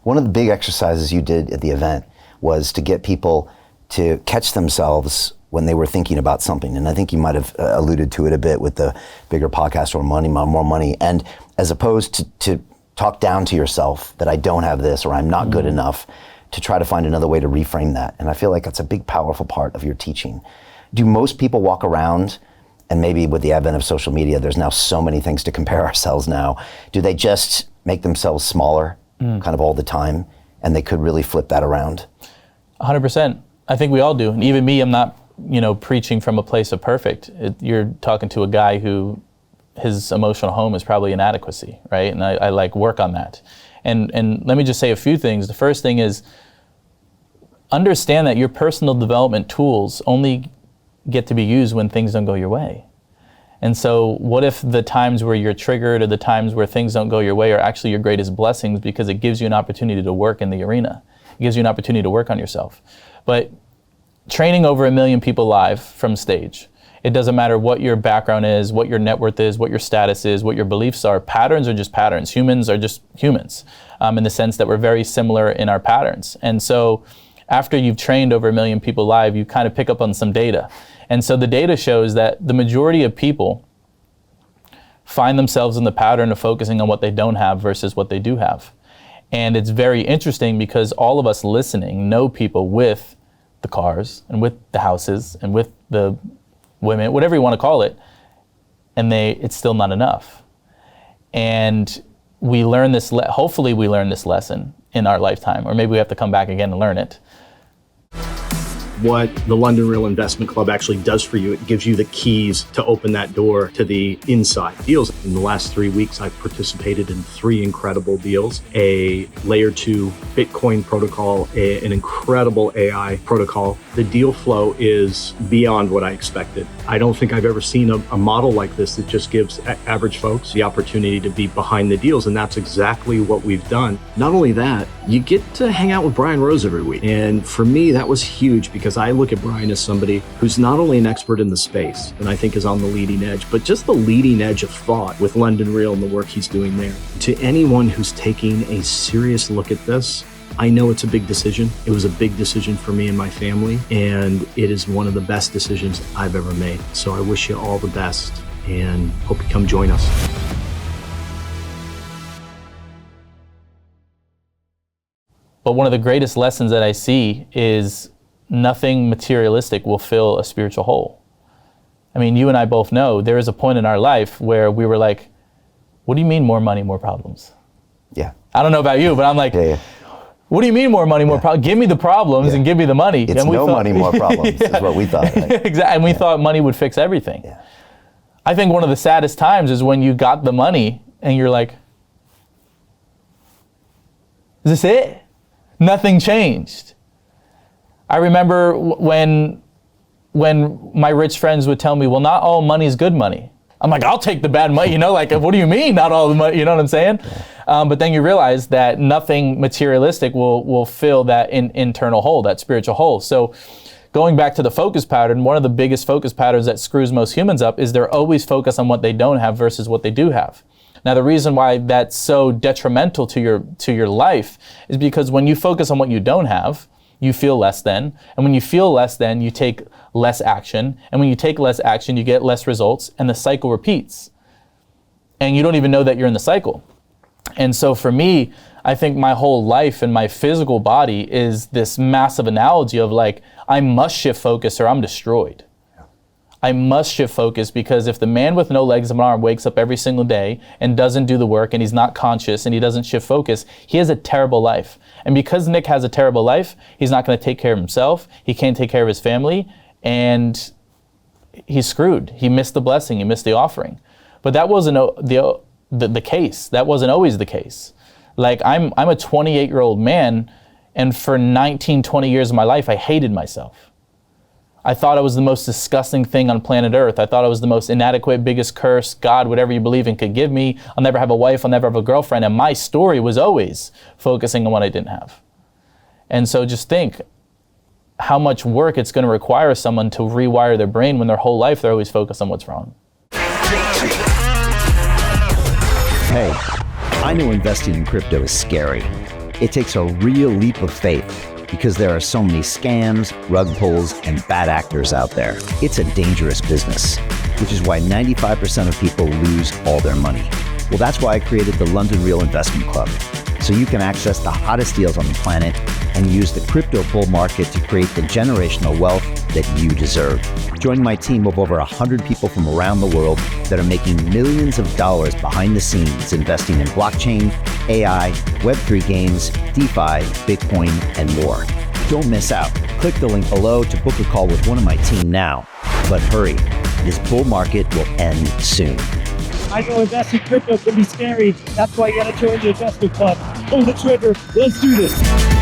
One of the big exercises you did at the event was to get people to catch themselves when they were thinking about something. And I think you might have alluded to it a bit with the bigger podcast, or money, more money. And as opposed to talk down to yourself that I don't have this or I'm not good enough, to try to find another way to reframe that. And I feel like that's a big, powerful part of your teaching. Do most people walk around, and maybe with the advent of social media, there's now so many things to compare ourselves now, do they just make themselves smaller kind of all the time, and they could really flip that around? 100%. I think we all do. And even me, I'm not preaching from a place of perfect. You're talking to a guy who his emotional home is probably inadequacy, right? And I like work on that. And let me just say a few things. The first thing is, understand that your personal development tools only get to be used when things don't go your way. And so what if the times where you're triggered or the times where things don't go your way are actually your greatest blessings, because it gives you an opportunity to work in the arena. It gives you an opportunity to work on yourself. But training over 1 million people live from stage, it doesn't matter what your background is, what your net worth is, what your status is, what your beliefs are. Patterns are just patterns. Humans are just humans, in the sense that we're very similar in our patterns. And so after you've trained over 1 million people live, you kind of pick up on some data. And so the data shows that the majority of people find themselves in the pattern of focusing on what they don't have versus what they do have. And it's very interesting because all of us listening know people with the cars and with the houses and with the women, whatever you want to call it, and it's still not enough. And we learn this, hopefully we learn this lesson in our lifetime, or maybe we have to come back again and learn it. What the London Real Investment Club actually does for you, it gives you the keys to open that door to the inside deals. In the last 3 weeks, I've participated in 3 incredible deals: a layer 2 Bitcoin protocol, an incredible AI protocol. The deal flow is beyond what I expected. I don't think I've ever seen a model like this that just gives average folks the opportunity to be behind the deals, and that's exactly what we've done. Not only that, you get to hang out with Brian Rose every week. And for me, that was huge, because I look at Brian as somebody who's not only an expert in the space, and I think is on the leading edge, but just the leading edge of thought with London Real and the work he's doing there. To anyone who's taking a serious look at this, I know it's a big decision. It was a big decision for me and my family, and it is one of the best decisions I've ever made. So I wish you all the best, and hope you come join us. But one of the greatest lessons that I see is nothing materialistic will fill a spiritual hole. I mean, you and I both know there is a point in our life where we were like, what do you mean more money, more problems? Yeah. I don't know about you, but I'm like, what do you mean more money, more problems? Give me the problems and give me the money. It's money, more problems is what we thought. Right? Exactly. And we thought money would fix everything. Yeah. I think one of the saddest times is when you got the money and you're like, is this it? Nothing changed. I remember when my rich friends would tell me, well, not all money is good money. I'm like, I'll take the bad money, like, what do you mean, not all the money, you know what I'm saying? Yeah. But then you realize that nothing materialistic will fill that internal hole, that spiritual hole. So going back to the focus pattern, one of the biggest focus patterns that screws most humans up is they're always focused on what they don't have versus what they do have. Now, the reason why that's so detrimental to your life is because when you focus on what you don't have, you feel less than. And when you feel less than, you take less action. And when you take less action, you get less results, and the cycle repeats. And you don't even know that you're in the cycle. And so for me, I think my whole life and my physical body is this massive analogy of like, I must shift focus or I'm destroyed. I must shift focus, because if the man with no legs and an arm wakes up every single day and doesn't do the work, and he's not conscious and he doesn't shift focus, he has a terrible life. And because Nick has a terrible life, he's not going to take care of himself, he can't take care of his family, and he's screwed. He missed the blessing, he missed the offering. But that wasn't the case. That wasn't always the case. Like, I'm a 28-year-old man, and for 19, 20 years of my life, I hated myself. I thought I was the most disgusting thing on planet Earth. I thought I was the most inadequate, biggest curse God, whatever you believe in, could give me. I'll never have a wife, I'll never have a girlfriend. And my story was always focusing on what I didn't have. And so just think how much work it's going to require someone to rewire their brain when their whole life they're always focused on what's wrong. Hey, I know investing in crypto is scary. It takes a real leap of faith because there are so many scams, rug pulls, and bad actors out there. It's a dangerous business, which is why 95% of people lose all their money. Well, that's why I created the London Real Investment Club, so you can access the hottest deals on the planet and use the crypto bull market to create the generational wealth that you deserve. Join my team of over 100 people from around the world that are making millions of dollars behind the scenes investing in blockchain, AI, Web3 games, DeFi, Bitcoin, and more. Don't miss out. Click the link below to book a call with one of my team now. But hurry, this bull market will end soon. I know investing in crypto can be scary. That's why you gotta join the investment club. Pull the trigger. Let's do this.